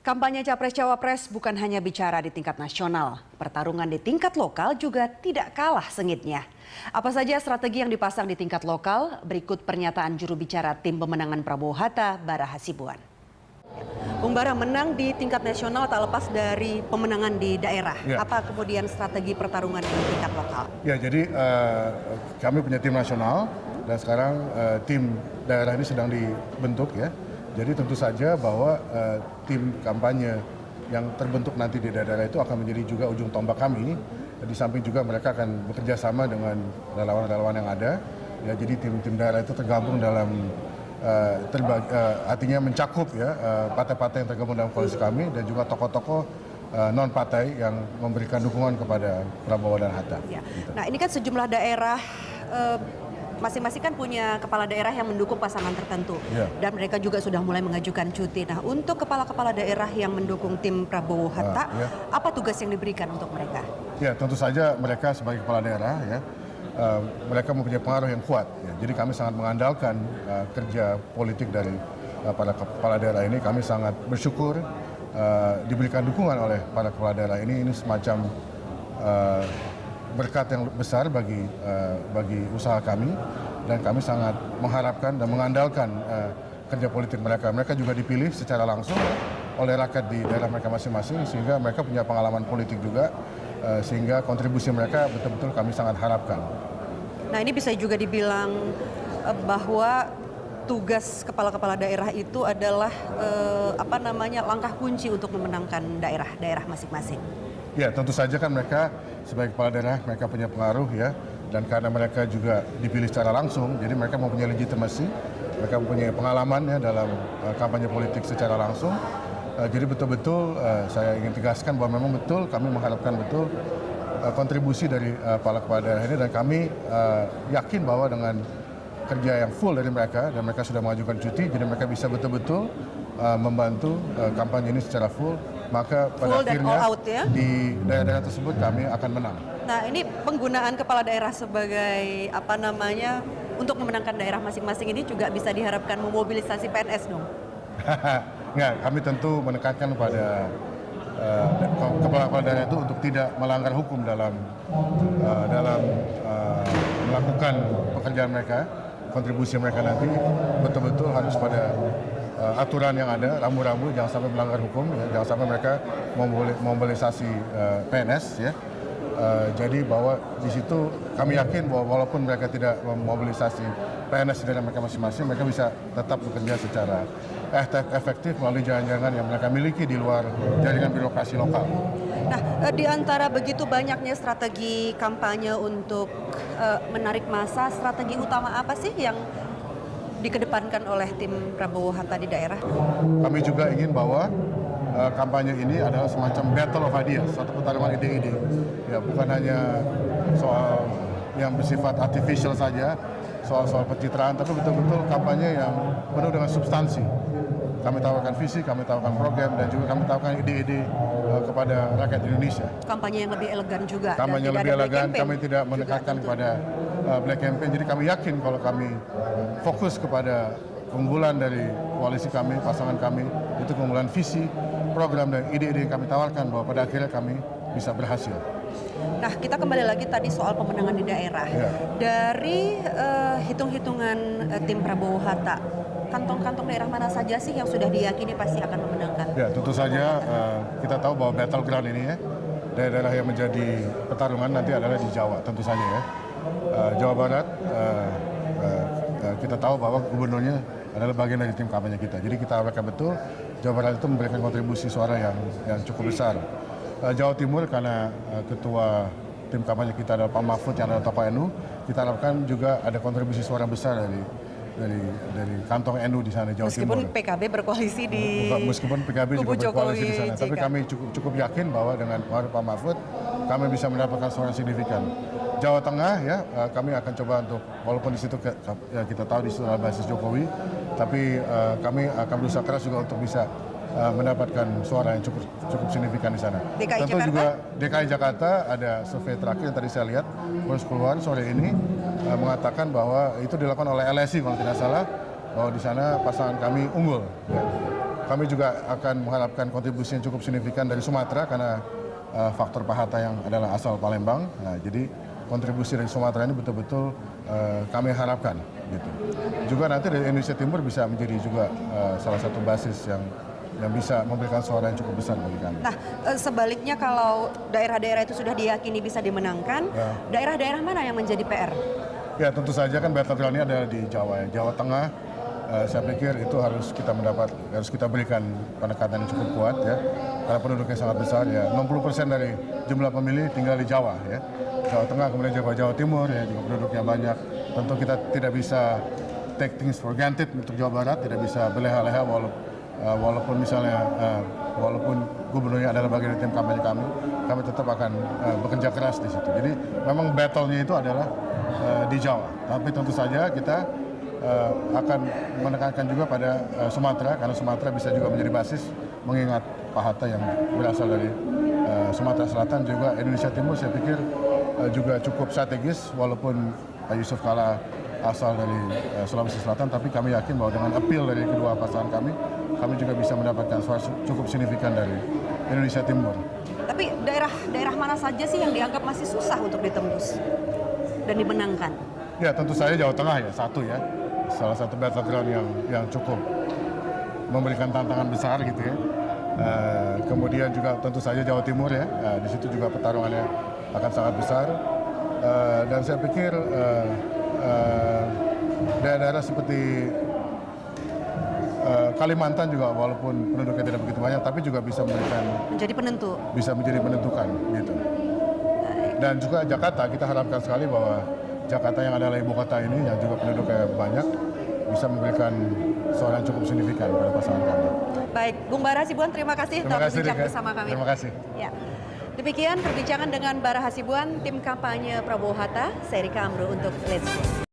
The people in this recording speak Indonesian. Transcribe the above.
Kampanye Capres-Cawapres bukan hanya bicara di tingkat nasional, pertarungan di tingkat lokal juga tidak kalah sengitnya. Apa saja strategi yang dipasang di tingkat lokal? Berikut pernyataan juru bicara tim pemenangan Prabowo Hatta, Bara Hasibuan. Bung Bara, menang di tingkat nasional tak lepas dari pemenangan di daerah. Ya. Apa kemudian strategi pertarungan di tingkat lokal? Ya, jadi kami punya tim nasional dan sekarang tim daerah ini sedang dibentuk ya. Jadi tentu saja bahwa tim kampanye yang terbentuk nanti di daerah itu akan menjadi juga ujung tombak kami. Di samping juga mereka akan bekerja sama dengan relawan-relawan yang ada. Ya, jadi tim-tim daerah itu tergabung dalam artinya mencakup ya partai-partai yang tergabung dalam koalisi kami dan juga tokoh-tokoh non partai yang memberikan dukungan kepada Prabowo dan Hatta. Ya. Nah, ini kan sejumlah daerah masing-masing kan punya kepala daerah yang mendukung pasangan tertentu. Ya. Dan mereka juga sudah mulai mengajukan cuti. Nah, untuk kepala-kepala daerah yang mendukung tim Prabowo Hatta, apa tugas yang diberikan untuk mereka? Ya, tentu saja mereka sebagai kepala daerah ya, mereka mempunyai pengaruh yang kuat. Ya. Jadi kami sangat mengandalkan kerja politik dari para kepala daerah ini. Kami sangat bersyukur diberikan dukungan oleh para kepala daerah ini. Ini semacam berkat yang besar bagi usaha kami, dan kami sangat mengharapkan dan mengandalkan kerja politik mereka. Mereka juga dipilih secara langsung oleh rakyat di daerah mereka masing-masing, sehingga mereka punya pengalaman politik juga, sehingga kontribusi mereka betul-betul kami sangat harapkan. Nah, ini bisa juga dibilang bahwa tugas kepala-kepala daerah itu adalah langkah kunci untuk memenangkan daerah-daerah masing-masing. Ya, tentu saja kan mereka sebagai kepala daerah mereka punya pengaruh ya, dan karena mereka juga dipilih secara langsung, jadi mereka mempunyai legitimasi, mereka mempunyai pengalaman ya dalam kampanye politik secara langsung. Jadi betul-betul saya ingin tegaskan bahwa memang betul kami mengharapkan betul kontribusi dari para kepala daerah ini, dan kami yakin bahwa dengan kerja yang full dari mereka dan mereka sudah mengajukan cuti, jadi mereka bisa betul-betul membantu kampanye ini secara full. Maka pada akhirnya di daerah-daerah tersebut kami akan menang. Nah, ini penggunaan kepala daerah sebagai untuk memenangkan daerah masing-masing ini juga bisa diharapkan memobilisasi PNS dong? Enggak, kami tentu menekankan pada kepala daerah itu untuk tidak melanggar hukum dalam melakukan pekerjaan mereka. Kontribusi mereka nanti betul-betul harus pada aturan yang ada, rambu-rambu, jangan sampai melanggar hukum, ya, jangan sampai mereka memobilisasi PNS ya. Jadi bahwa di situ kami yakin bahwa walaupun mereka tidak memobilisasi PNS dari mereka masing-masing, mereka bisa tetap bekerja secara efektif melalui jalan-jalan yang mereka miliki di luar jaringan birokrasi lokal. Nah, di antara begitu banyaknya strategi kampanye untuk menarik massa, strategi utama apa sih yang dikedepankan oleh tim Prabowo Hatta di daerah? Kami juga ingin bahwa kampanye ini adalah semacam battle of ideas, satu pertarungan ide-ide. Ya, bukan hanya soal yang bersifat artificial saja, soal pencitraan, tapi betul-betul kampanye yang penuh dengan substansi. Kami tawarkan visi, kami tawarkan program, dan juga kami tawarkan ide-ide kepada rakyat Indonesia. Kampanye yang lebih elegan juga. Kampanye yang lebih elegan, kami tidak menekankan kepada black campaign. Jadi kami yakin kalau kami fokus kepada keunggulan dari koalisi kami, pasangan kami, itu keunggulan visi, program, dan ide-ide yang kami tawarkan, bahwa pada akhirnya kami bisa berhasil. Nah, kita kembali lagi tadi soal pemenangan di daerah. Ya. Dari hitung-hitungan tim Prabowo Hatta, kantong-kantong daerah mana saja sih yang sudah diyakini pasti akan memenangkan? Ya, tentu saja kita tahu bahwa battleground ini ya, daerah-daerah yang menjadi pertarungan nanti adalah di Jawa, tentu saja ya. Jawa Barat, kita tahu bahwa gubernurnya adalah bagian dari tim kampanye kita. Jadi kita harapkan betul Jawa Barat itu memberikan kontribusi suara yang cukup besar. Jawa Timur, karena ketua tim kampanye kita adalah Pak Mahfud yang adalah tokoh NU, kita harapkan juga ada kontribusi suara besar dari kantong NU di sana, Jawa Timur. Meskipun PKB berkoalisi meskipun PKB juga berkoalisi di sana, tapi kami cukup yakin bahwa dengan pengaruh Pak Mahfud kami bisa mendapatkan suara signifikan. Jawa Tengah ya, kami akan coba untuk, walaupun di situ ya, kita tahu di situ adalah basis Jokowi, tapi kami akan berusaha keras juga untuk bisa mendapatkan suara yang cukup signifikan di sana. Tentu Jakarta? Juga DKI Jakarta ada survei terakhir yang tadi saya lihat baru keluar sore ini mengatakan bahwa itu dilakukan oleh LSI kalau tidak salah, bahwa di sana pasangan kami unggul. Ya. Kami juga akan mengharapkan kontribusi yang cukup signifikan dari Sumatera karena faktor Pak Hatta yang adalah asal Palembang. Nah, jadi kontribusi dari Sumatera ini betul-betul kami harapkan. Gitu. Juga nanti dari Indonesia Timur bisa menjadi juga salah satu basis yang bisa memberikan suara yang cukup besar bagi kami. Nah, sebaliknya kalau daerah-daerah itu sudah diyakini bisa dimenangkan, daerah-daerah mana yang menjadi PR? Ya tentu saja kan battleground ini ada di Jawa ya. Jawa Tengah, saya pikir itu harus kita berikan pendekatan yang cukup kuat ya. Karena penduduknya sangat besar ya. 60% dari jumlah pemilih tinggal di Jawa ya. Jawa Tengah, kemudian Jawa Timur ya, juga penduduknya banyak. Tentu kita tidak bisa take things for granted untuk Jawa Barat, tidak bisa berleha-leha walaupun misalnya walaupun gubernurnya adalah bagian dari tim kampanye kami tetap akan bekerja keras di situ. Jadi memang battle-nya itu adalah di Jawa. Tapi tentu saja kita akan menekankan juga pada Sumatera, karena Sumatera bisa juga menjadi basis mengingat Pak Hatta yang berasal dari Sumatera Selatan, juga Indonesia Timur saya pikir juga cukup strategis walaupun Pak Yusuf Kala asal dari Sulawesi Selatan, tapi kami yakin bahwa dengan appeal dari kedua pasangan kami juga bisa mendapatkan suara cukup signifikan dari Indonesia Timur. Tapi daerah mana saja sih yang dianggap masih susah untuk ditembus dan dimenangkan? Ya tentu saja Jawa Tengah ya, satu ya. Salah satu battleground yang cukup memberikan tantangan besar gitu ya. Kemudian juga tentu saja Jawa Timur ya, di situ juga pertarungannya akan sangat besar. Dan saya pikir daerah-daerah seperti Kalimantan juga walaupun penduduknya tidak begitu banyak, tapi juga bisa menjadi penentukan gitu. Dan juga Jakarta, kita harapkan sekali bahwa Jakarta yang adalah ibu kota ini yang juga penduduknya banyak bisa memberikan suara yang cukup signifikan pada pasangan kami. Baik, Bung Bara Hasibuan, terima kasih telah berbincang bersama kami. Terima kasih. Ya. Demikian perbincangan dengan Bara Hasibuan, tim kampanye Prabowo Hatta, saya Rika Amro untuk Let's Go.